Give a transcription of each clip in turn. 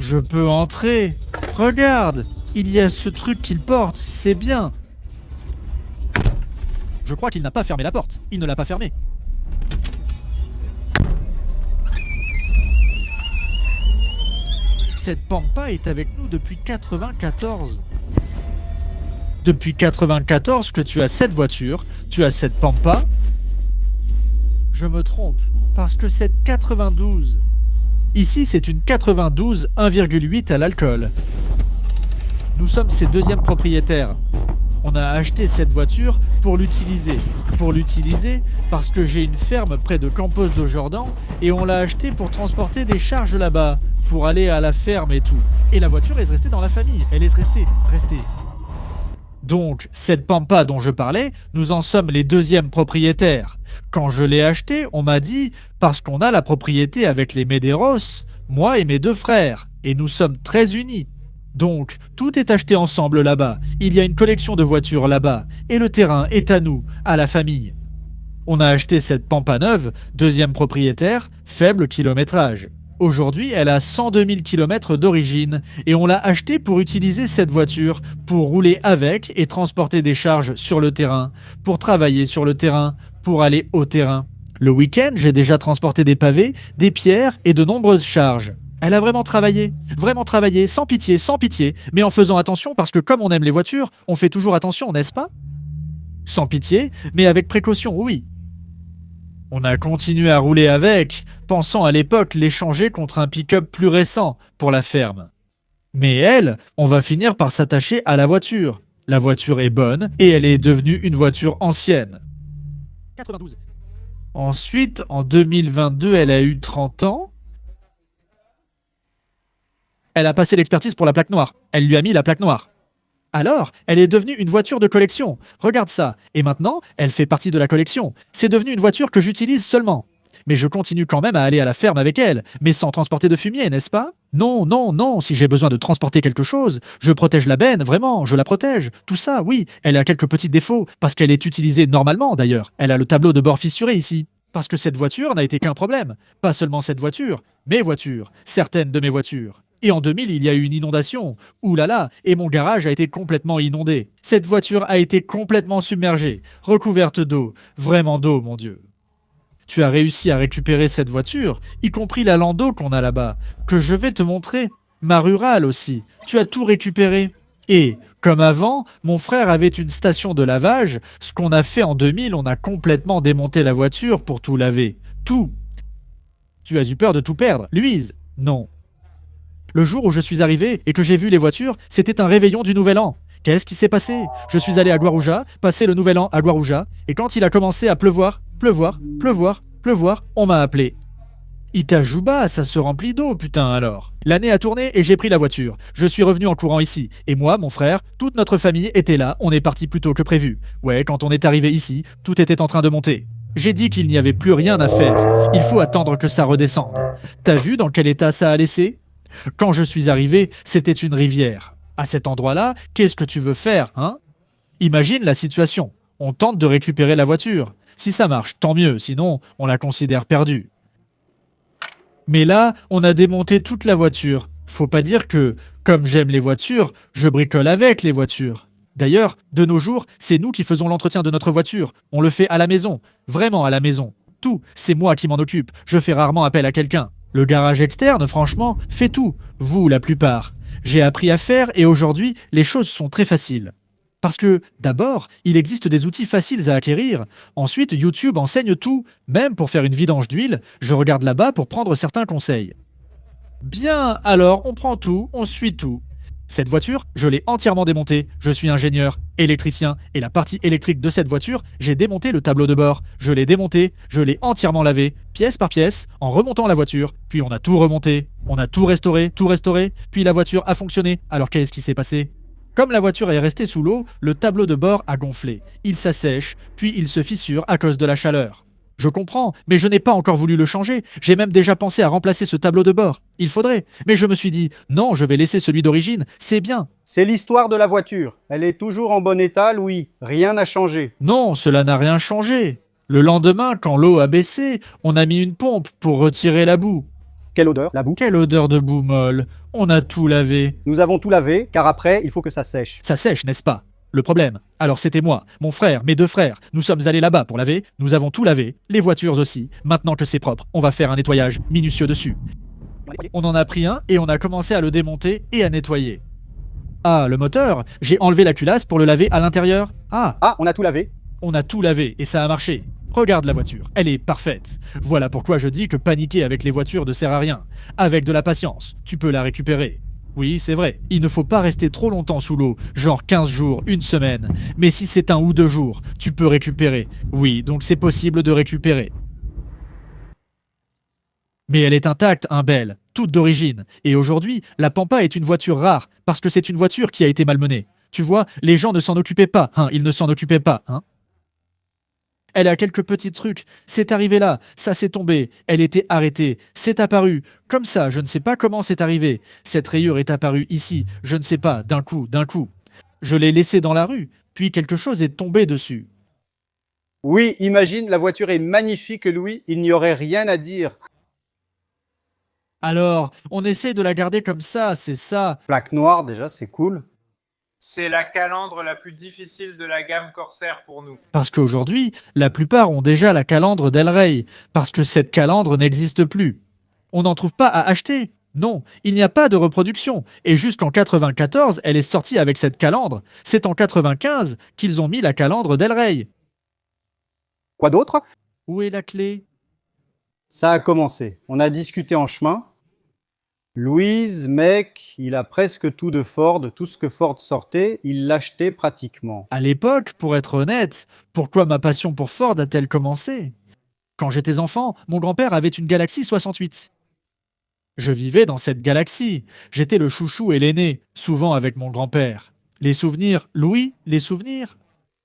Je peux entrer. Regarde, il y a ce truc qu'il porte, c'est bien. Je crois qu'il n'a pas fermé la porte. Il ne l'a pas fermée. Cette Pampa est avec nous depuis 94. Depuis 94 que tu as cette voiture, tu as cette Pampa. Je me trompe, parce que cette 92. Ici, c'est une 92 1,8 à l'alcool. Nous sommes ses deuxièmes propriétaires. On a acheté cette voiture pour l'utiliser. Pour l'utiliser parce que j'ai une ferme près de Campos do Jordão et on l'a acheté pour transporter des charges là-bas, pour aller à la ferme et tout. Et la voiture est restée dans la famille. Elle est restée. Donc, cette Pampa dont je parlais, nous en sommes les deuxièmes propriétaires. Quand je l'ai achetée, on m'a dit, parce qu'on a la propriété avec les Medeiros, moi et mes deux frères, et nous sommes très unis. Donc, tout est acheté ensemble là-bas. Il y a une collection de voitures là-bas. Et le terrain est à nous, à la famille. On a acheté cette Pampa neuve, deuxième propriétaire, faible kilométrage. Aujourd'hui, elle a 102 000 km d'origine et on l'a achetée pour utiliser cette voiture, pour rouler avec et transporter des charges sur le terrain, pour travailler sur le terrain, pour aller au terrain. Le week-end, j'ai déjà transporté des pavés, des pierres et de nombreuses charges. Elle a vraiment travaillé, sans pitié, mais en faisant attention parce que comme on aime les voitures, on fait toujours attention, n'est-ce pas? Sans pitié, mais avec précaution, oui. On a continué à rouler avec, pensant à l'époque l'échanger contre un pick-up plus récent pour la ferme. Mais elle, on va finir par s'attacher à la voiture. La voiture est bonne et elle est devenue une voiture ancienne. 92. Ensuite, en 2022, elle a eu 30 ans. Elle a passé l'expertise pour la plaque noire. Elle lui a mis la plaque noire. Alors, elle est devenue une voiture de collection. Regarde ça. Et maintenant, elle fait partie de la collection. C'est devenu une voiture que j'utilise seulement. Mais je continue quand même à aller à la ferme avec elle, mais sans transporter de fumier, n'est-ce pas? Non, si j'ai besoin de transporter quelque chose, je protège la benne, vraiment, je la protège. Tout ça, oui, elle a quelques petits défauts, parce qu'elle est utilisée normalement d'ailleurs. Elle a le tableau de bord fissuré ici. Parce que cette voiture n'a été qu'un problème. Pas seulement cette voiture, mes voitures, certaines de mes voitures. Et en 2000, il y a eu une inondation. Ouh là là, et mon garage a été complètement inondé. Cette voiture a été complètement submergée, recouverte d'eau, vraiment d'eau, mon Dieu. Tu as réussi à récupérer cette voiture, y compris la Lando qu'on a là-bas, que je vais te montrer. Ma rurale aussi, tu as tout récupéré. Et, comme avant, mon frère avait une station de lavage, ce qu'on a fait en 2000, on a complètement démonté la voiture pour tout laver. Tout. Tu as eu peur de tout perdre, Louise? Non. Le jour où je suis arrivé et que j'ai vu les voitures, c'était un réveillon du Nouvel An. Qu'est-ce qui s'est passé? Je suis allé à Guarujá, passer le Nouvel An à Guarujá, et quand il a commencé à pleuvoir, on m'a appelé. Itajuba, ça se remplit d'eau, putain alors. L'année a tourné et j'ai pris la voiture. Je suis revenu en courant ici. Et moi, mon frère, toute notre famille était là, on est parti plus tôt que prévu. Ouais, quand on est arrivé ici, tout était en train de monter. J'ai dit qu'il n'y avait plus rien à faire. Il faut attendre que ça redescende. T'as vu dans quel état ça a laissé? Quand je suis arrivé, c'était une rivière. À cet endroit-là, qu'est-ce que tu veux faire, hein? Imagine la situation. On tente de récupérer la voiture. Si ça marche, tant mieux, sinon on la considère perdue. Mais là, on a démonté toute la voiture. Faut pas dire que, comme j'aime les voitures, je bricole avec les voitures. D'ailleurs, de nos jours, c'est nous qui faisons l'entretien de notre voiture. On le fait à la maison, vraiment à la maison. Tout, c'est moi qui m'en occupe. Je fais rarement appel à quelqu'un. Le garage externe, franchement, fait tout. Vous, la plupart. J'ai appris à faire et aujourd'hui, les choses sont très faciles. Parce que, d'abord, il existe des outils faciles à acquérir. Ensuite, YouTube enseigne tout. Même pour faire une vidange d'huile, je regarde là-bas pour prendre certains conseils. Bien, alors on prend tout, on suit tout. Cette voiture, je l'ai entièrement démontée. Je suis ingénieur, électricien, et la partie électrique de cette voiture, j'ai démonté le tableau de bord. Je l'ai démonté, je l'ai entièrement lavé, pièce par pièce, en remontant la voiture. Puis on a tout remonté, on a tout restauré, puis la voiture a fonctionné. Alors qu'est-ce qui s'est passé ? Comme la voiture est restée sous l'eau, le tableau de bord a gonflé. Il s'assèche, puis il se fissure à cause de la chaleur. Je comprends, mais je n'ai pas encore voulu le changer. J'ai même déjà pensé à remplacer ce tableau de bord. Il faudrait. Mais je me suis dit, non, je vais laisser celui d'origine, c'est bien. C'est l'histoire de la voiture. Elle est toujours en bon état, Louis. Rien n'a changé. Non, cela n'a rien changé. Le lendemain, quand l'eau a baissé, on a mis une pompe pour retirer la boue. Quelle odeur? La boue? Quelle odeur de boue molle. On a tout lavé. Nous avons tout lavé, car après, il faut que ça sèche. Ça sèche, n'est-ce pas? Le problème. Alors c'était moi, mon frère, mes deux frères. Nous sommes allés là-bas pour laver. Nous avons tout lavé, les voitures aussi. Maintenant que c'est propre, on va faire un nettoyage minutieux dessus. On en a pris un et on a commencé à le démonter et à nettoyer. Ah, le moteur. J'ai enlevé la culasse pour le laver à l'intérieur. Ah, Ah, on a tout lavé. on a tout lavé et ça a marché. Regarde la voiture, elle est parfaite. Voilà pourquoi je dis que paniquer avec les voitures ne sert à rien. Avec de la patience, tu peux la récupérer. Oui, c'est vrai, il ne faut pas rester trop longtemps sous l'eau, genre 15 jours, une semaine. Mais si c'est 1 ou 2 jours, tu peux récupérer. Oui, donc c'est possible de récupérer. Mais elle est intacte, belle, toute d'origine. Et aujourd'hui, la Pampa est une voiture rare, parce que c'est une voiture qui a été malmenée. Tu vois, les gens ne s'en occupaient pas, ils ne s'en occupaient pas, Elle a quelques petits trucs. C'est arrivé là, ça s'est tombé. Elle était arrêtée, c'est apparu. Comme ça, je ne sais pas comment c'est arrivé. Cette rayure est apparue ici, je ne sais pas, d'un coup. Je l'ai laissée dans la rue, puis quelque chose est tombé dessus. Oui, imagine, la voiture est magnifique, Louis, il n'y aurait rien à dire. Alors, on essaie de la garder comme ça, c'est ça. Plaque noire, déjà, c'est cool. C'est la calandre la plus difficile de la gamme Corsair pour nous. Parce qu'aujourd'hui, la plupart ont déjà la calandre Del Rey, parce que cette calandre n'existe plus. On n'en trouve pas à acheter. Non, il n'y a pas de reproduction. Et jusqu'en 94, elle est sortie avec cette calandre. C'est en 95 qu'ils ont mis la calandre Del Rey. Quoi d'autre? Où est la clé? Ça a commencé. On a discuté en chemin. Louise, mec, il a presque tout de Ford. Tout ce que Ford sortait, il l'achetait pratiquement. À l'époque, pour être honnête, pourquoi ma passion pour Ford a-t-elle commencé? Quand j'étais enfant, mon grand-père avait une Galaxy 68. Je vivais dans cette galaxie. J'étais le chouchou et l'aîné, souvent avec mon grand-père. Les souvenirs, Louis, les souvenirs.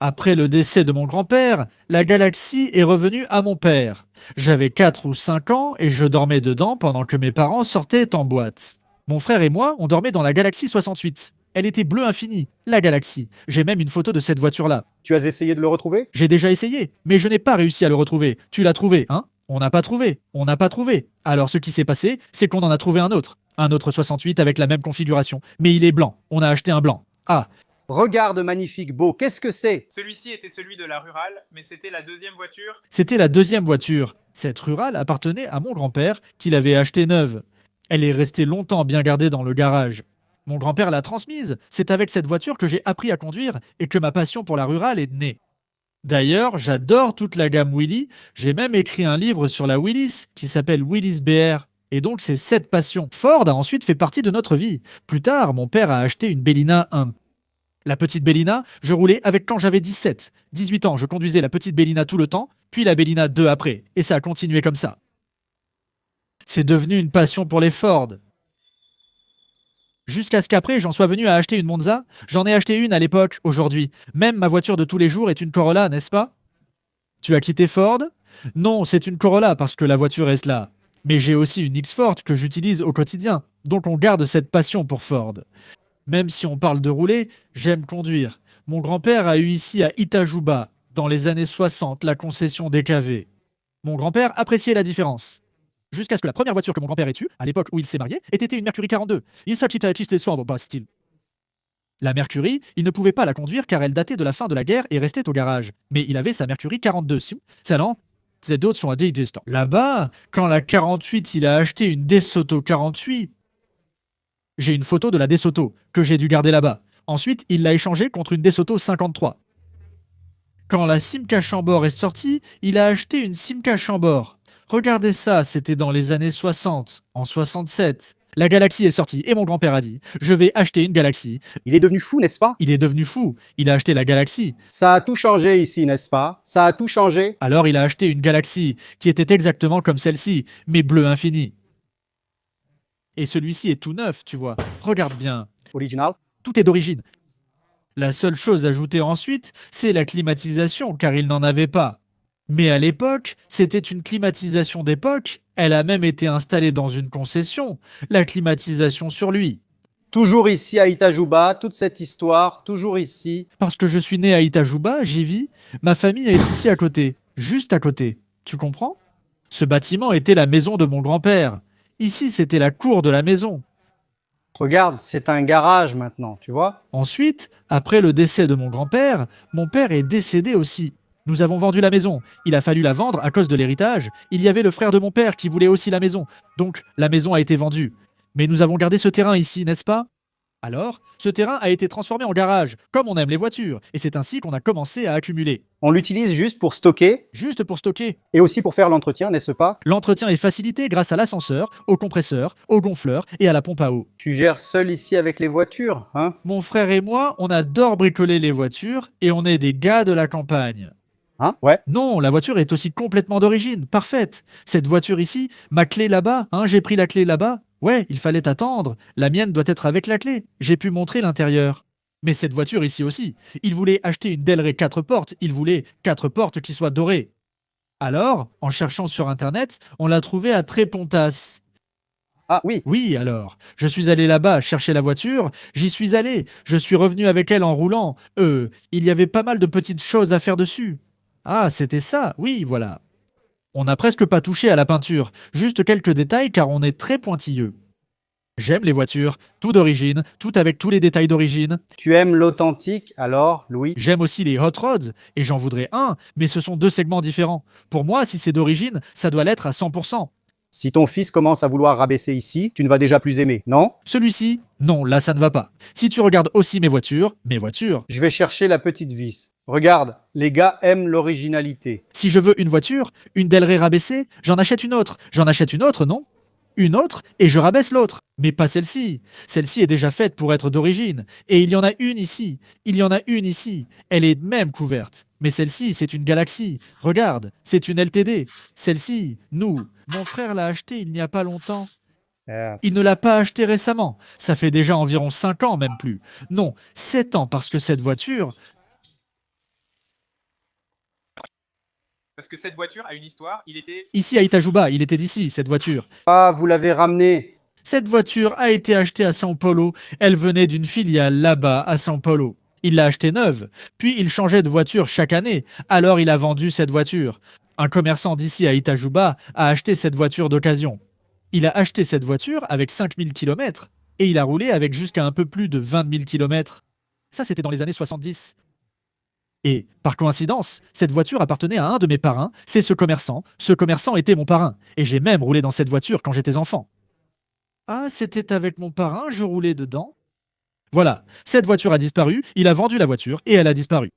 Après le décès de mon grand-père, la galaxie est revenue à mon père. J'avais 4 ou 5 ans et je dormais dedans pendant que mes parents sortaient en boîte. Mon frère et moi, on dormait dans la Galaxy 68. Elle était bleue infinie, la Galaxy. J'ai même une photo de cette voiture-là. Tu as essayé de le retrouver? J'ai déjà essayé, mais je n'ai pas réussi à le retrouver. Tu l'as trouvé, hein? On n'a pas trouvé. On n'a pas trouvé. Alors ce qui s'est passé, c'est qu'on en a trouvé un autre. Un autre 68 avec la même configuration. Mais il est blanc. On a acheté un blanc. Ah, Regarde, magnifique, beau, qu'est-ce que c'est? Celui-ci était celui de la rurale, mais c'était la deuxième voiture. c'était la deuxième voiture. Cette rurale appartenait à mon grand-père, qui l'avait achetée neuve. Elle est restée longtemps bien gardée dans le garage. Mon grand-père l'a transmise. C'est avec cette voiture que j'ai appris à conduire et que ma passion pour la rurale est née. D'ailleurs, j'adore toute la gamme Willys. J'ai même écrit un livre sur la Willys qui s'appelle Willys BR. Et donc c'est cette passion. Ford a ensuite fait partie de notre vie. Plus tard, mon père a acheté une Bellina 1. La petite Bellina, je roulais avec quand j'avais 17. 18 ans, je conduisais la petite Bellina tout le temps, puis la Bellina 2 après. Et ça a continué comme ça. C'est devenu une passion pour les Ford. Jusqu'à ce qu'après, j'en sois venu à acheter une Monza. J'en ai acheté une à l'époque, aujourd'hui. Même ma voiture de tous les jours est une Corolla, n'est-ce pas? Tu as quitté Ford? Non, c'est une Corolla parce que la voiture est là. Mais j'ai aussi une X-Ford que j'utilise au quotidien. Donc on garde cette passion pour Ford. Même si on parle de rouler, j'aime conduire. Mon grand-père a eu ici à Itajuba, dans les années 60, la concession DKV. Mon grand-père appréciait la différence. Jusqu'à ce que la première voiture que mon grand-père ait eue, à l'époque où il s'est marié, ait été une Mercury 42. La Mercury, il ne pouvait pas la conduire car elle datait de la fin de la guerre et restait au garage. Mais il avait sa Mercury 42. Ces d'autres sont à des distants. Là-bas, quand la 48, il a acheté une DeSoto 48. J'ai une photo de la DeSoto que j'ai dû garder là-bas. Ensuite, il l'a échangée contre une DeSoto 53. Quand la Simca Chambord est sortie, il a acheté une Simca Chambord. Regardez ça, c'était dans les années 60, en 67. La Galaxy est sortie et mon grand-père a dit « Je vais acheter une Galaxy ». Il est devenu fou, n'est-ce pas? Il est devenu fou. Il a acheté la Galaxy. Ça a tout changé ici, n'est-ce pas? Ça a tout changé. Alors il a acheté une Galaxy qui était exactement comme celle-ci, mais bleu infini. Et celui-ci est tout neuf, tu vois. Regarde bien. Original. Tout est d'origine. La seule chose ajoutée ensuite, c'est la climatisation, car il n'en avait pas. Mais à l'époque, c'était une climatisation d'époque. Elle a même été installée dans une concession. La climatisation sur lui. Toujours ici à Itajuba, toute cette histoire, toujours ici. Parce que je suis né à Itajuba, j'y vis. Ma famille est ici à côté. Juste à côté. Tu comprends? Ce bâtiment était la maison de mon grand-père. Ici, c'était la cour de la maison. Regarde, c'est un garage maintenant, tu vois? Ensuite, après le décès de mon père est décédé aussi. Nous avons vendu la maison. Il a fallu la vendre à cause de l'héritage. Il y avait le frère de mon père qui voulait aussi la maison. Donc, la maison a été vendue. Mais nous avons gardé ce terrain ici, n'est-ce pas? Alors, ce terrain a été transformé en garage, comme on aime les voitures, et c'est ainsi qu'on a commencé à accumuler. On l'utilise juste pour stocker Juste pour stocker. et aussi pour faire l'entretien, n'est-ce pas? L'entretien est facilité grâce à l'ascenseur, au compresseur, au gonfleur et à la pompe à eau. Tu gères seul ici avec les voitures, hein? Mon frère et moi, on adore bricoler les voitures et on est des gars de la campagne. Hein? Ouais. Non, la voiture est aussi complètement d'origine, parfaite. Cette voiture ici, ma clé là-bas, j'ai pris la clé là-bas. Ouais, il fallait attendre. La mienne doit être avec la clé. J'ai pu montrer l'intérieur. Mais cette voiture ici aussi, il voulait acheter une Delray 4 portes, il voulait 4 portes qui soient dorées. Alors, en cherchant sur internet, on l'a trouvée à Trépontas. Ah oui, Oui, alors, je suis allé là-bas chercher la voiture, j'y suis allé, je suis revenu avec elle en roulant. Il y avait pas mal de petites choses à faire dessus. Ah, c'était ça, oui, voilà. On n'a presque pas touché à la peinture, juste quelques détails car on est très pointilleux. J'aime les voitures, tout d'origine, tout avec tous les détails d'origine. tu aimes l'authentique, alors, Louis? J'aime aussi les hot rods, et j'en voudrais un, mais ce sont deux segments différents. Pour moi, si c'est d'origine, ça doit l'être à 100%. Si ton fils commence à vouloir rabaisser ici, tu ne vas déjà plus aimer, non? Celui-ci, non, là ça ne va pas. Si tu regardes aussi mes voitures, Je vais chercher la petite vis. Regarde, les gars aiment l'originalité. si je veux une voiture, une Delray rabaissée, j'en achète une autre. J'en achète une autre, non? Une autre, et je rabaisse l'autre. Mais pas celle-ci. Celle-ci est déjà faite pour être d'origine. Et il y en a une ici. Il y en a une ici. Elle est même couverte. Mais celle-ci, c'est une Galaxy. Regarde, c'est une LTD. Celle-ci, nous. Mon frère l'a achetée il n'y a pas longtemps. Il ne l'a pas achetée récemment. Ça fait déjà environ 5 ans, même plus. Non, 7 ans, parce que cette voiture, Parce que cette voiture a une histoire. Il était ici à Itajuba, il était d'ici, cette voiture. Ah, vous l'avez ramené. Cette voiture a été achetée à São Paulo. Elle venait d'une filiale là-bas à São Paulo. Il l'a achetée neuve. Puis il changeait de voiture chaque année. Alors il a vendu cette voiture. Un commerçant d'ici à Itajuba a acheté cette voiture d'occasion. Il a acheté cette voiture avec 5000 km et il a roulé avec jusqu'à un peu plus de 20 000 km. Ça, c'était dans les années 70. Et, par coïncidence, cette voiture appartenait à un de mes parrains, c'est ce commerçant. Ce commerçant était mon parrain. Et j'ai même roulé dans cette voiture quand j'étais enfant. Ah, c'était avec mon parrain, je roulais dedans. Voilà, cette voiture a disparu, il a vendu la voiture et elle a disparu.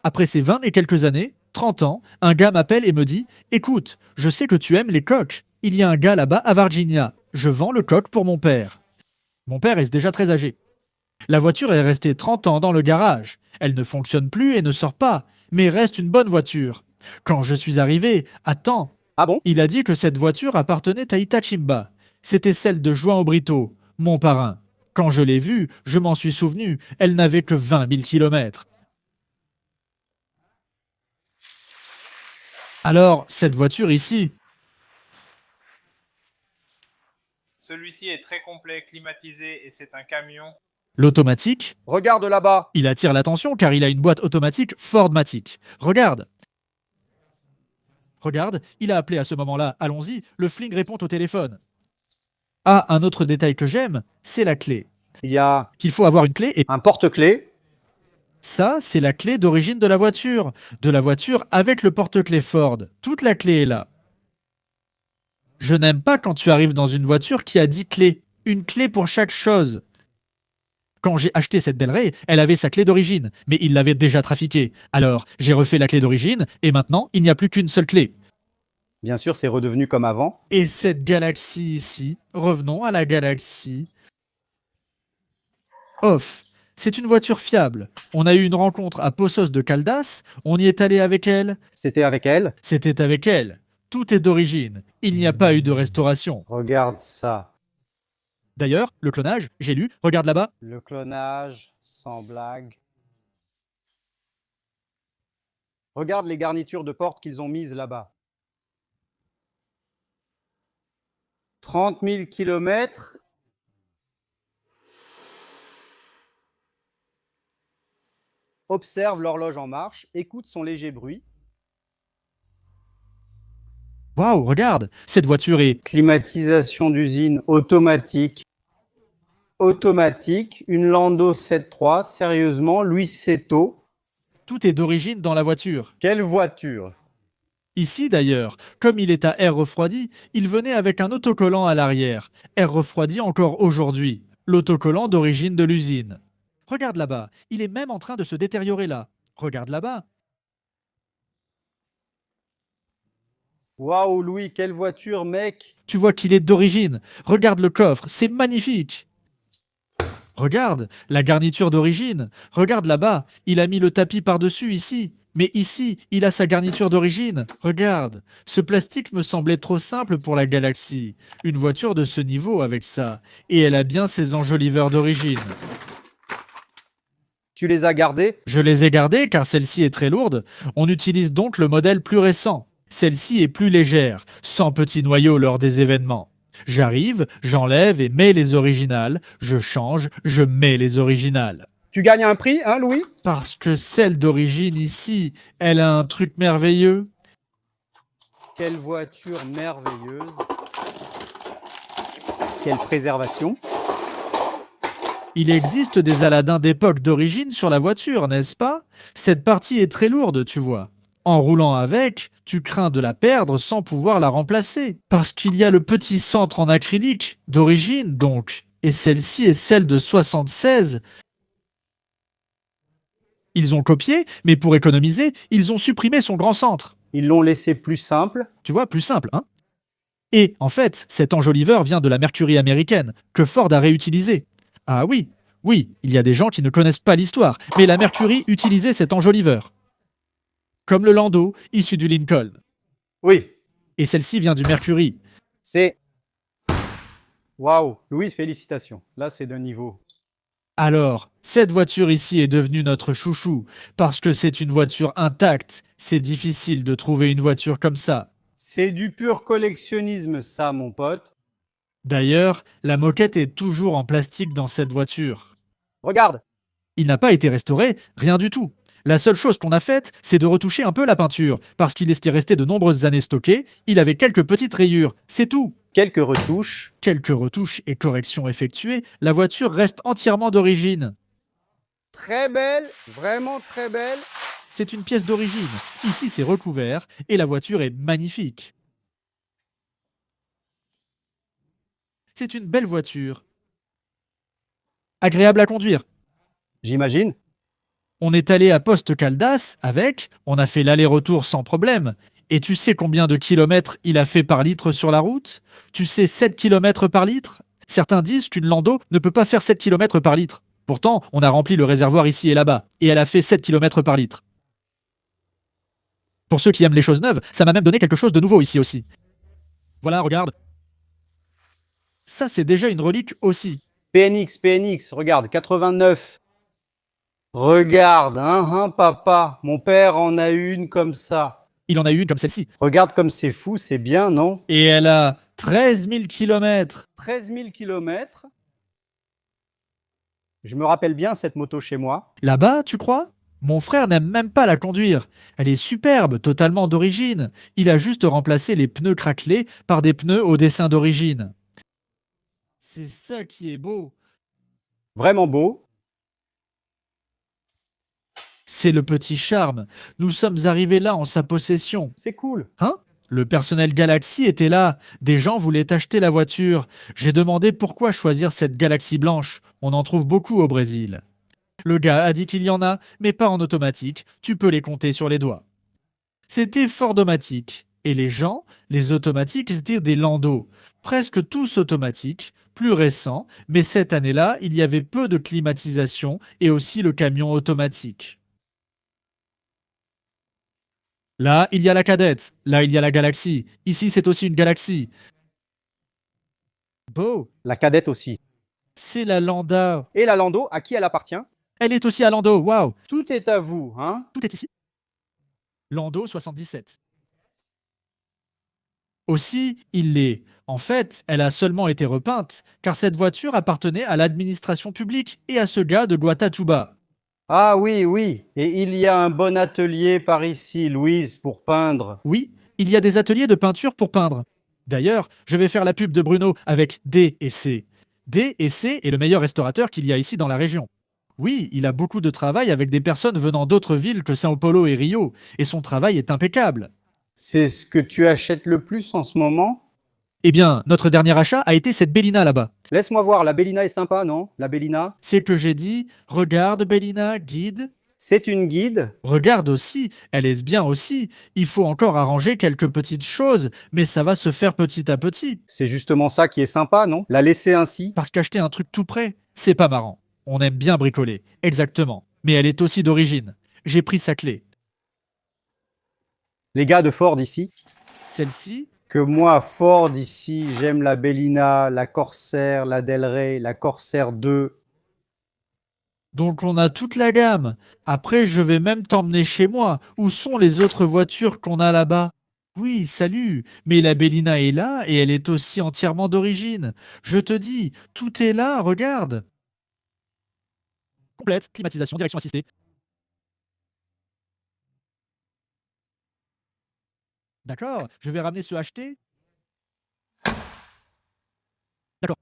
Après ces 20 et quelques années, 30 ans, un gars m'appelle et me dit « Écoute, je sais que tu aimes les coques. Il y a un gars là-bas à Virginia. Je vends le coq pour mon père. » Mon père est déjà très âgé. La voiture est restée 30 ans dans le garage. Elle ne fonctionne plus et ne sort pas, mais reste une bonne voiture. Quand je suis arrivé, à temps, Ah bon? il a dit que cette voiture appartenait à Itachimba. C'était celle de João Brito, mon parrain. Quand je l'ai vue, je m'en suis souvenu, elle n'avait que 20 000 kilomètres. Alors, cette voiture ici, Celui-ci est très complet, climatisé et c'est un camion. l'automatique, Regarde là-bas. il attire l'attention car il a une boîte automatique Fordmatic. Regarde. Regarde, il a appelé à ce moment-là. Allons-y, le fling répond au téléphone. Ah, un autre détail que j'aime, c'est la clé. Il y a Qu'il faut avoir une clé et un porte-clés. ça, c'est la clé d'origine de la voiture. De la voiture avec le porte-clés Ford. Toute la clé est là. Je n'aime pas quand tu arrives dans une voiture qui a 10 clés. Une clé pour chaque chose. Quand j'ai acheté cette Delray, elle avait sa clé d'origine, mais il l'avait déjà trafiquée. Alors, j'ai refait la clé d'origine, et maintenant, il n'y a plus qu'une seule clé. Bien sûr, c'est redevenu comme avant. Et cette galaxie ici, revenons à la galaxie. Off, c'est une voiture fiable. On a eu une rencontre à Poços de Caldas, on y est allé avec elle. C'était avec elle. C'était avec elle. Tout est d'origine. Il n'y a pas eu de restauration. Regarde ça. D'ailleurs, le clonage, j'ai lu, regarde là-bas. Le clonage, sans blague. Regarde les garnitures de porte qu'ils ont mises là-bas. 30 000 kilomètres. Observe l'horloge en marche, écoute son léger bruit. Waouh, regarde, cette voiture est... Climatisation d'usine automatique. Automatique, une Lando 7.3, sérieusement, Louis Seto. Tout est d'origine dans la voiture. Quelle voiture! Ici d'ailleurs, comme il est à air refroidi, il venait avec un autocollant à l'arrière. Air refroidi encore aujourd'hui. L'autocollant d'origine de l'usine. Regarde là-bas, il est même en train de se détériorer là. Regarde là-bas. Waouh, Louis, quelle voiture, mec! Tu vois qu'il est d'origine. Regarde le coffre, c'est magnifique. Regarde, la garniture d'origine. Regarde là-bas, il a mis le tapis par-dessus ici. Mais ici, il a sa garniture d'origine. Regarde, ce plastique me semblait trop simple pour la galaxie. Une voiture de ce niveau avec ça. Et elle a bien ses enjoliveurs d'origine. Tu les as gardés? Je les ai gardés car celle-ci est très lourde. On utilise donc le modèle plus récent. Celle-ci est plus légère, sans petits noyaux lors des événements. J'arrive, j'enlève et mets les originales. Je change, je mets les originales. Tu gagnes un prix, hein, Louis? Parce que celle d'origine ici, elle a un truc merveilleux. Quelle voiture merveilleuse! Quelle préservation! Il existe des Aladins d'époque d'origine sur la voiture, n'est-ce pas? Cette partie est très lourde, tu vois. En roulant avec, tu crains de la perdre sans pouvoir la remplacer. Parce qu'il y a le petit centre en acrylique, d'origine donc. Et celle-ci est celle de 76. Ils ont copié, mais pour économiser, ils ont supprimé son grand centre. Ils l'ont laissé plus simple. Tu vois, plus simple, hein? Et, en fait, cet enjoliveur vient de la Mercury américaine, que Ford a réutilisé. Ah oui, oui, il y a des gens qui ne connaissent pas l'histoire, mais la Mercury utilisait cet enjoliveur. Comme le Lando, issu du Lincoln. Oui, Et celle-ci vient du Mercury. c'est... Waouh, Louise, félicitations. Là, c'est d'un niveau. Alors, cette voiture ici est devenue notre chouchou, parce que c'est une voiture intacte. C'est difficile de trouver une voiture comme ça. C'est du pur collectionnisme, ça, mon pote. D'ailleurs, la moquette est toujours en plastique dans cette voiture. Regarde, Il n'a pas été restauré, rien du tout. La seule chose qu'on a faite, c'est de retoucher un peu la peinture, parce qu'il était resté de nombreuses années stocké, il avait quelques petites rayures, c'est tout. quelques retouches. Quelques retouches et corrections effectuées, la voiture reste entièrement d'origine. Très belle, vraiment très belle. C'est une pièce d'origine. Ici, c'est recouvert, et la voiture est magnifique. C'est une belle voiture. Agréable à conduire. J'imagine. On est allé à Poste Caldas avec, on a fait l'aller-retour sans problème. Et tu sais combien de kilomètres il a fait par litre sur la route? Tu sais 7 kilomètres par litre? Certains disent qu'une Lando ne peut pas faire 7 kilomètres par litre. Pourtant, on a rempli le réservoir ici et là-bas, et elle a fait 7 kilomètres par litre. Pour ceux qui aiment les choses neuves, ça m'a même donné quelque chose de nouveau ici aussi. Voilà, regarde. Ça, c'est déjà une relique aussi. PNX, regarde, 89. Regarde, papa. Mon père en a une comme ça. Il en a eu une comme celle-ci. Regarde comme c'est fou, c'est bien, non? Et elle a 13 000 kilomètres. 13 000 kilomètres. Je me rappelle bien cette moto chez moi. Là-bas, tu crois? Mon frère n'aime même pas la conduire. Elle est superbe, totalement d'origine. Il a juste remplacé les pneus craquelés par des pneus au dessin d'origine. C'est ça qui est beau. Vraiment beau. C'est le petit charme. Nous sommes arrivés là en sa possession. C'est cool. Hein? Le personnel Galaxy était là. Des gens voulaient acheter la voiture. J'ai demandé pourquoi choisir cette Galaxy blanche. On en trouve beaucoup au Brésil. Le gars a dit qu'il y en a, mais pas en automatique. Tu peux les compter sur les doigts. C'était Fordomatique. Et les gens, les automatiques, c'était des Lando. Presque tous automatiques, plus récents, mais cette année-là, il y avait peu de climatisation et aussi le camion automatique. Là, il y a la cadette. Là, il y a la Galaxy. Ici, c'est aussi une Galaxy. Beau. La cadette aussi. C'est la Landa. Et la Lando, à qui elle appartient? Elle est aussi à Lando. Waouh. Tout est à vous, hein? Tout est ici. Lando 77. Aussi, il l'est. En fait, elle a seulement été repeinte, car cette voiture appartenait à l'administration publique et à ce gars de Guatatuba. Ah oui, oui. Et il y a un bon atelier par ici, Louise, pour peindre. Oui, Il y a des ateliers de peinture pour peindre. D'ailleurs, je vais faire la pub de Bruno avec D et C. D et C est le meilleur restaurateur qu'il y a ici dans la région. Oui, il a beaucoup de travail avec des personnes venant d'autres villes que São Paulo et Rio, et son travail est impeccable. C'est ce que tu achètes le plus en ce moment? Eh bien, notre dernier achat a été cette Bellina là-bas. Laisse-moi voir, la Bellina est sympa, non? La Bellina? C'est que j'ai dit, regarde Bellina, guide. C'est une guide? Regarde aussi, elle est bien aussi. Il faut encore arranger quelques petites choses, mais ça va se faire petit à petit. C'est justement ça qui est sympa, non? La laisser ainsi? Parce qu'acheter un truc tout prêt, c'est pas marrant. On aime bien bricoler, exactement. Mais elle est aussi d'origine. J'ai pris sa clé. Les gars de Ford ici? Celle-ci, Que moi, Ford ici, j'aime la Bellina, la Corsair, la Del Rey, la Corsair 2. donc on a toute la gamme. Après, je vais même t'emmener chez moi. Où sont les autres voitures qu'on a là-bas? Oui, salut. Mais la Bellina est là et elle est aussi entièrement d'origine. Je te dis, tout est là, regarde. Complète, climatisation, direction assistée. D'accord, je vais ramener ce HT. D'accord.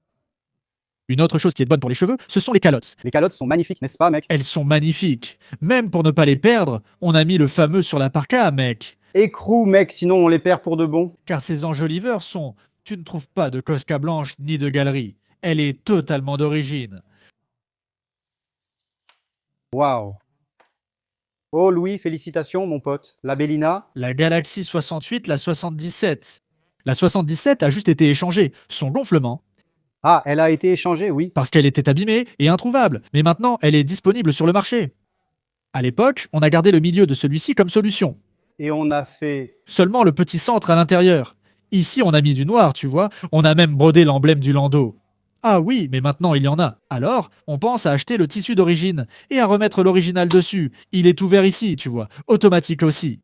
Une autre chose qui est bonne pour les cheveux, ce sont les calottes. Les calottes sont magnifiques, n'est-ce pas, mec? Elles sont magnifiques. Même pour ne pas les perdre, on a mis le fameux sur la parka, mec. Écrou, mec, sinon on les perd pour de bon. Car ces enjoliveurs sont... Tu ne trouves pas de Cosca blanche ni de galerie. Elle est totalement d'origine. Waouh. Oh Louis, félicitations, mon pote. La Bellina? La Galaxy 68, la 77. La 77 a juste été échangée. Son gonflement, Ah, elle a été échangée, oui. parce qu'elle était abîmée et introuvable. Mais maintenant, elle est disponible sur le marché. À l'époque, on a gardé le milieu de celui-ci comme solution. Et on a fait... Seulement le petit centre à l'intérieur. Ici, on a mis du noir, tu vois. On a même brodé l'emblème du landau. Ah oui, mais maintenant il y en a. Alors, on pense à acheter le tissu d'origine et à remettre l'original dessus. Il est ouvert ici, tu vois. Automatique aussi.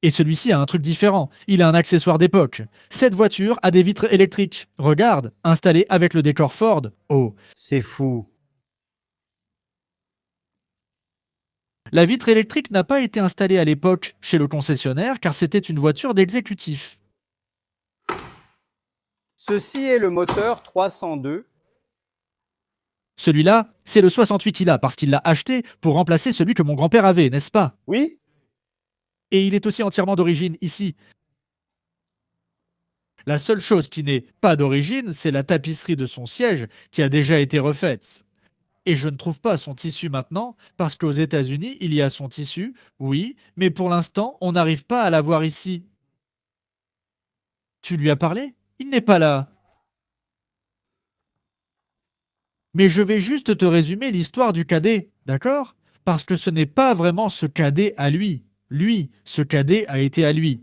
Et celui-ci a un truc différent. Il a un accessoire d'époque. Cette voiture a des vitres électriques. Regarde, installées avec le décor Ford. Oh. C'est fou. La vitre électrique n'a pas été installée à l'époque chez le concessionnaire car c'était une voiture d'exécutif. Ceci est le moteur 302. Celui-là, c'est le 68 qu'il a parce qu'il l'a acheté pour remplacer celui que mon grand-père avait, n'est-ce pas? Oui? Et il est aussi entièrement d'origine ici. La seule chose qui n'est pas d'origine, c'est la tapisserie de son siège qui a déjà été refaite. Et je ne trouve pas son tissu maintenant, parce qu'aux États-Unis, il y a son tissu, oui, mais pour l'instant, on n'arrive pas à l'avoir ici. Tu lui as parlé? Il n'est pas là. Mais je vais juste te résumer l'histoire du cadet, d'accord? Parce que ce n'est pas vraiment ce cadet à lui. Lui, ce cadet a été à lui.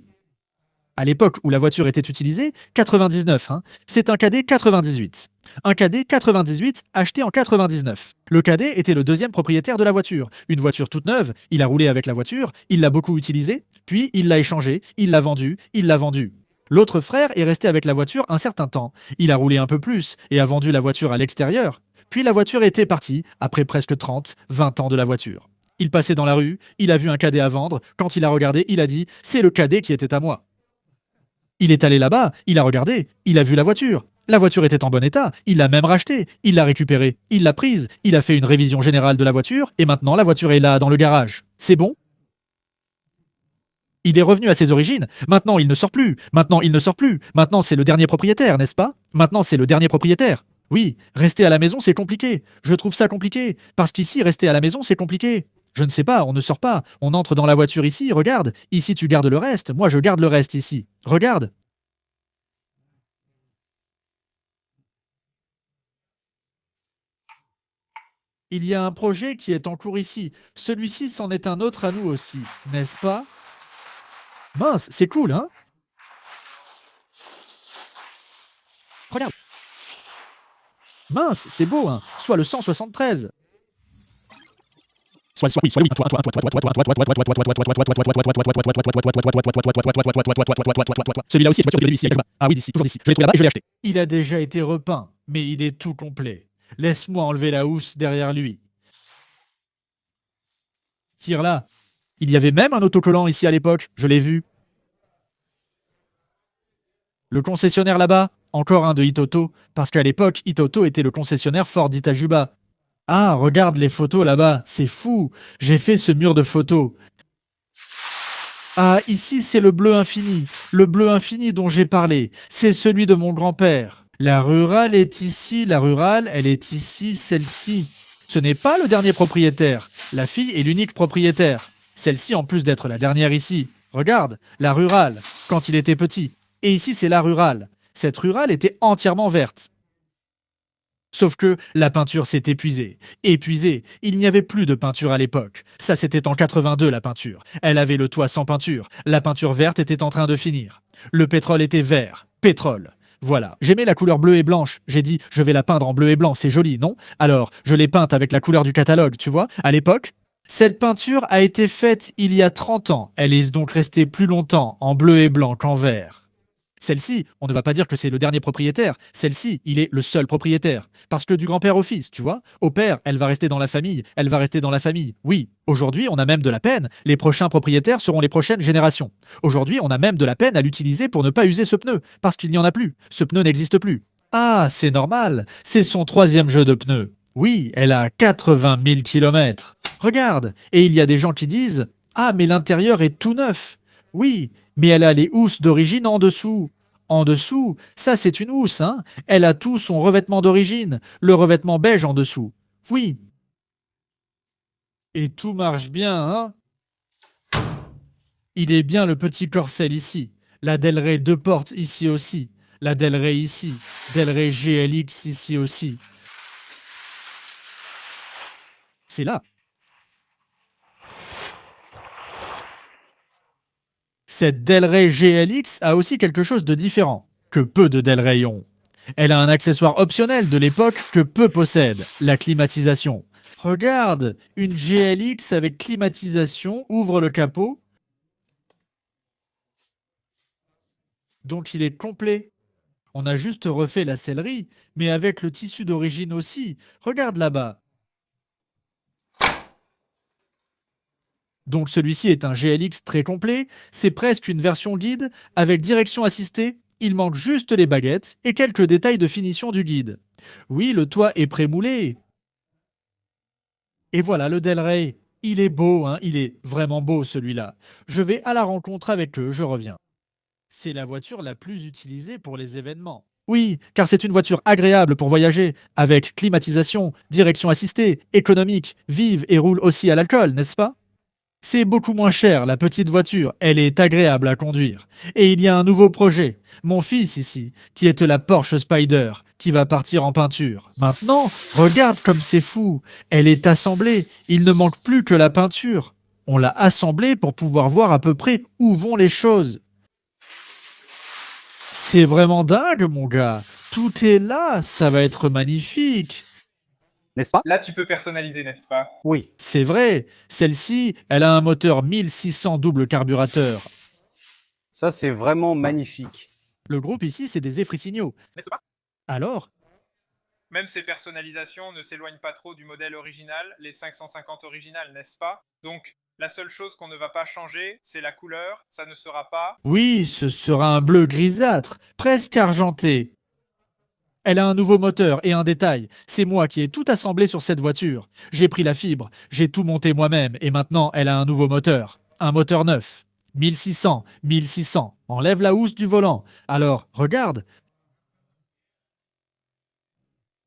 À l'époque où la voiture était utilisée, 99, hein, c'est un cadet 98. Un cadet 98 acheté en 99. Le cadet était le deuxième propriétaire de la voiture. Une voiture toute neuve, il a roulé avec la voiture, il l'a beaucoup utilisée, puis il l'a échangée, il l'a vendue, il l'a vendue. L'autre frère est resté avec la voiture un certain temps. Il a roulé un peu plus et a vendu la voiture à l'extérieur. Puis la voiture était partie, après presque 30, 20 ans de la voiture. Il passait dans la rue, il a vu un cadet à vendre, quand il a regardé, il a dit « c'est le cadet qui était à moi ». Il est allé là-bas, il a regardé, il a vu la voiture. La voiture était en bon état, il l'a même rachetée, il l'a récupérée, il l'a prise, il a fait une révision générale de la voiture, et maintenant la voiture est là dans le garage. C'est bon? Il est revenu à ses origines, maintenant il ne sort plus, maintenant il ne sort plus, maintenant c'est le dernier propriétaire, n'est-ce pas? Maintenant c'est le dernier propriétaire. Oui, rester à la maison c'est compliqué, je trouve ça compliqué, parce qu'ici rester à la maison c'est compliqué. Je ne sais pas, on ne sort pas, on entre dans la voiture ici, regarde, ici tu gardes le reste, moi je garde le reste ici, regarde. Il y a un projet qui est en cours ici, celui-ci c'en est un autre à nous aussi, n'est-ce pas? Mince, c'est cool, hein? Regarde. Mince, c'est beau, hein? Soit le 173. Celui-là aussi est voiture de ici. Ah oui, d'ici, toujours d'ici. Je l'ai trouvé là-bas et je l'ai acheté. Il a déjà été repeint, mais il est tout complet. Laisse-moi enlever la housse derrière lui. Tire là. Il y avait même un autocollant ici à l'époque, je l'ai vu. Le concessionnaire là-bas, encore un de Itoto, parce qu'à l'époque, Itoto était le concessionnaire Ford d'Itajuba. Ah, regarde les photos là-bas, c'est fou. J'ai fait ce mur de photos. Ah, ici c'est le bleu infini dont j'ai parlé. C'est celui de mon grand-père. La rurale est ici, la rurale, elle est ici, celle-ci. Ce n'est pas le dernier propriétaire. La fille est l'unique propriétaire. Celle-ci, en plus d'être la dernière ici. Regarde, la rurale, quand il était petit. Et ici c'est la rurale. Cette rurale était entièrement verte. Sauf que la peinture s'est épuisée. Épuisée. Il n'y avait plus de peinture à l'époque. Ça, c'était en 82, la peinture. Elle avait le toit sans peinture. La peinture verte était en train de finir. Le pétrole était vert. Pétrole. Voilà. J'aimais la couleur bleue et blanche. J'ai dit, je vais la peindre en bleu et blanc. C'est joli, non? Alors, je l'ai peinte avec la couleur du catalogue, tu vois, à l'époque. Cette peinture a été faite il y a 30 ans. Elle est donc restée plus longtemps en bleu et blanc qu'en vert. Celle-ci, on ne va pas dire que c'est le dernier propriétaire. Celle-ci, il est le seul propriétaire. Parce que du grand-père au fils, tu vois. Au père, elle va rester dans la famille. Elle va rester dans la famille. Oui, aujourd'hui, on a même de la peine. Les prochains propriétaires seront les prochaines générations. Aujourd'hui, on a même de la peine à l'utiliser pour ne pas user ce pneu. Parce qu'il n'y en a plus. Ce pneu n'existe plus. Ah, c'est normal. C'est son 3e jeu de pneus. Oui, elle a 80 000 kilomètres. Regarde. Et il y a des gens qui disent « Ah, mais l'intérieur est tout neuf. » Oui, mais elle a les housses d'origine en dessous. En dessous, ça c'est une housse, hein. Elle a tout son revêtement d'origine, le revêtement beige en dessous. Oui. Et tout marche bien, hein. Il est bien le petit Corcel ici. La Del Rey 2 portes ici aussi. La Del Rey ici. Del Rey GLX ici aussi. C'est là. Cette Del Rey GLX a aussi quelque chose de différent, que peu de Del Rey ont. Elle a un accessoire optionnel de l'époque que peu possèdent, la climatisation. Regarde, une GLX avec climatisation ouvre le capot. Donc il est complet. On a juste refait la sellerie, mais avec le tissu d'origine aussi. Regarde là-bas. Donc celui-ci est un GLX très complet, c'est presque une version guide avec direction assistée, il manque juste les baguettes et quelques détails de finition du guide. Oui, le toit est prémoulé. Et voilà le Del Rey. Il est beau, hein, il est vraiment beau celui-là. Je vais à la rencontre avec eux, je reviens. C'est la voiture la plus utilisée pour les événements. Oui, car c'est une voiture agréable pour voyager, avec climatisation, direction assistée, économique, vive et roule aussi à l'alcool, n'est-ce pas? C'est beaucoup moins cher, la petite voiture. Elle est agréable à conduire. Et il y a un nouveau projet. Mon fils ici, qui est la Porsche Spyder, qui va partir en peinture. Maintenant, regarde comme c'est fou. Elle est assemblée. Il ne manque plus que la peinture. On l'a assemblée pour pouvoir voir à peu près où vont les choses. C'est vraiment dingue, mon gars. Tout est là. Ça va être magnifique. N'est-ce pas? Là, tu peux personnaliser, n'est-ce pas? Oui. C'est vrai, celle-ci, elle a un moteur 1600 double carburateur. Ça, c'est vraiment magnifique. Le groupe ici, c'est des Effrisignaux. N'est-ce pas? Alors, Même ces personnalisations ne s'éloignent pas trop du modèle original, les 550 originales, n'est-ce pas? Donc, la seule chose qu'on ne va pas changer, c'est la couleur. Ça ne sera pas... oui, ce sera un bleu grisâtre, presque argenté. Elle a un nouveau moteur et un détail. C'est moi qui ai tout assemblé sur cette voiture. J'ai pris la fibre, j'ai tout monté moi-même et maintenant elle a un nouveau moteur. Un moteur neuf. 1600, 1600. Enlève la housse du volant. Alors, regarde.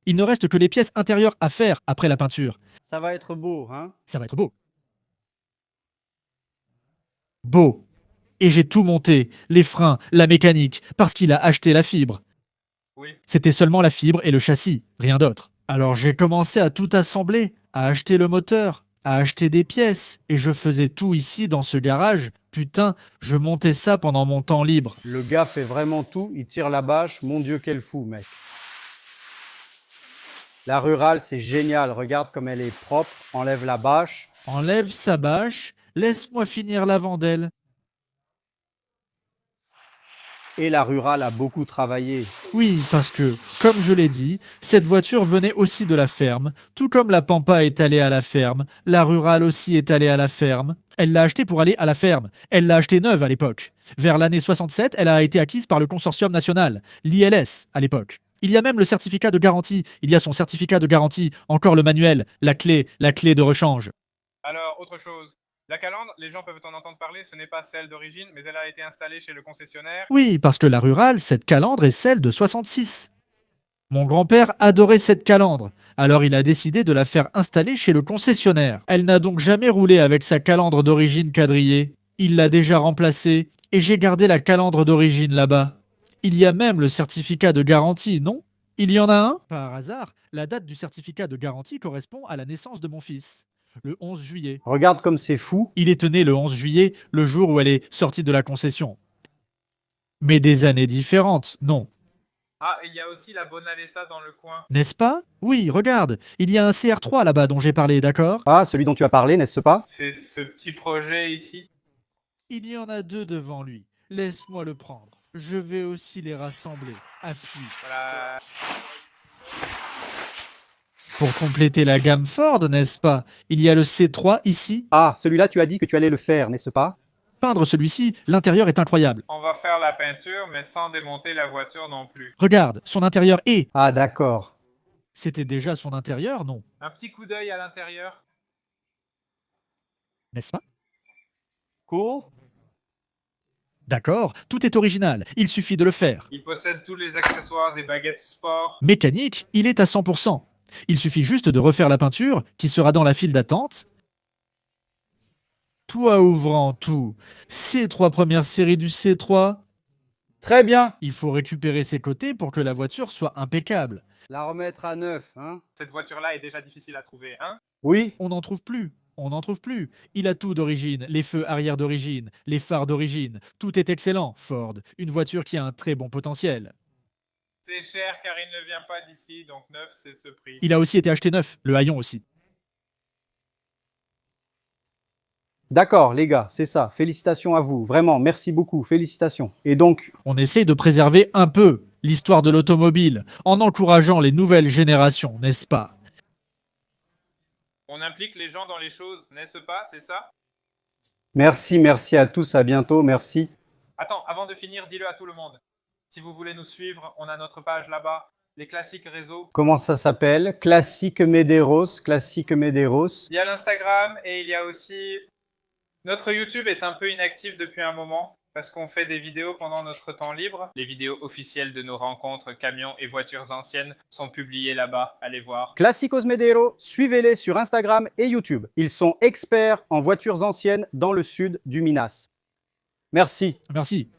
Il ne reste que les pièces intérieures à faire après la peinture. Ça va être beau, hein? Ça va être beau. Beau. Et j'ai tout monté, les freins, la mécanique, parce qu'il a acheté la fibre. Oui. C'était seulement la fibre et le châssis, rien d'autre. Alors j'ai commencé à tout assembler, à acheter le moteur, à acheter des pièces, et je faisais tout ici dans ce garage. Putain, je montais ça pendant mon temps libre. Le gars fait vraiment tout, il tire la bâche. Mon Dieu, quel fou, mec. La rurale, c'est génial. Regarde comme elle est propre. Enlève la bâche. Enlève sa bâche, laisse-moi finir l'avant d'elle. Et la rurale a beaucoup travaillé. Oui, parce que, comme je l'ai dit, cette voiture venait aussi de la ferme, tout comme la Pampa est allée à la ferme, la rurale aussi est allée à la ferme. Elle l'a achetée pour aller à la ferme. Elle l'a achetée neuve à l'époque. Vers l'année 67, elle a été acquise par le consortium national, l'ILS à l'époque. Il y a même le certificat de garantie, il y a son certificat de garantie, encore le manuel, la clé de rechange. Alors, autre chose. La calandre, les gens peuvent en entendre parler, ce n'est pas celle d'origine, mais elle a été installée chez le concessionnaire. Oui, parce que la rurale, cette calandre est celle de 66. Mon grand-père adorait cette calandre, alors il a décidé de la faire installer chez le concessionnaire. Elle n'a donc jamais roulé avec sa calandre d'origine quadrillée. Il l'a déjà remplacée, et j'ai gardé la calandre d'origine là-bas. Il y a même le certificat de garantie, non? Il y en a un? Par hasard, la date du certificat de garantie correspond à la naissance de mon fils, le 11 juillet. Regarde comme c'est fou. Il est né le 11 juillet, le jour où elle est sortie de la concession. Mais des années différentes, non. Ah, et il y a aussi la Bonaletta dans le coin. N'est-ce pas? Oui, regarde, il y a un CR3 là-bas dont j'ai parlé, d'accord? Ah, celui dont tu as parlé, n'est-ce pas? C'est ce petit projet ici. Il y en a deux devant lui. Laisse-moi le prendre. Je vais aussi les rassembler. Appuie. Voilà. Pour compléter la gamme Ford, n'est-ce pas? Il y a le C3 ici. Ah, celui-là, tu as dit que tu allais le faire, n'est-ce pas? Peindre celui-ci, l'intérieur est incroyable. On va faire la peinture, mais sans démonter la voiture non plus. Regarde, son intérieur est... Ah, d'accord. C'était déjà son intérieur, non? Un petit coup d'œil à l'intérieur. N'est-ce pas? Cool. D'accord, tout est original, il suffit de le faire. Il possède tous les accessoires et baguettes sport. Mécanique, il est à 100%. Il suffit juste de refaire la peinture, qui sera dans la file d'attente. Toit ouvrant, tout. Ces trois premières séries du C3. Très bien. Il faut récupérer ses côtés pour que la voiture soit impeccable. La remettre à neuf, hein? Cette voiture-là est déjà difficile à trouver, hein? Oui. On n'en trouve plus. On n'en trouve plus. Il a tout d'origine, les feux arrière d'origine, les phares d'origine. Tout est excellent, Ford. Une voiture qui a un très bon potentiel. C'est cher car il ne vient pas d'ici, donc neuf c'est ce prix. Il a aussi été acheté neuf, le haillon aussi. D'accord, les gars, c'est ça. Félicitations à vous. Vraiment, merci beaucoup. Félicitations. Et donc, On essaie de préserver un peu l'histoire de l'automobile, en encourageant les nouvelles générations, n'est-ce pas? On implique les gens dans les choses, n'est-ce pas, c'est ça? merci à tous. À bientôt. Merci. Attends, avant de finir, dis-le à tout le monde. Si vous voulez nous suivre, on a notre page là-bas, les classiques réseaux. Comment ça s'appelle? Classique Medeiros. Classique Medeiros. Il y a l'Instagram et il y a aussi... Notre YouTube est un peu inactif depuis un moment parce qu'on fait des vidéos pendant notre temps libre. Les vidéos officielles de nos rencontres camions et voitures anciennes sont publiées là-bas, allez voir. Classicos Medeiros. Suivez-les sur Instagram et YouTube. Ils sont experts en voitures anciennes dans le sud du Minas. Merci. Merci.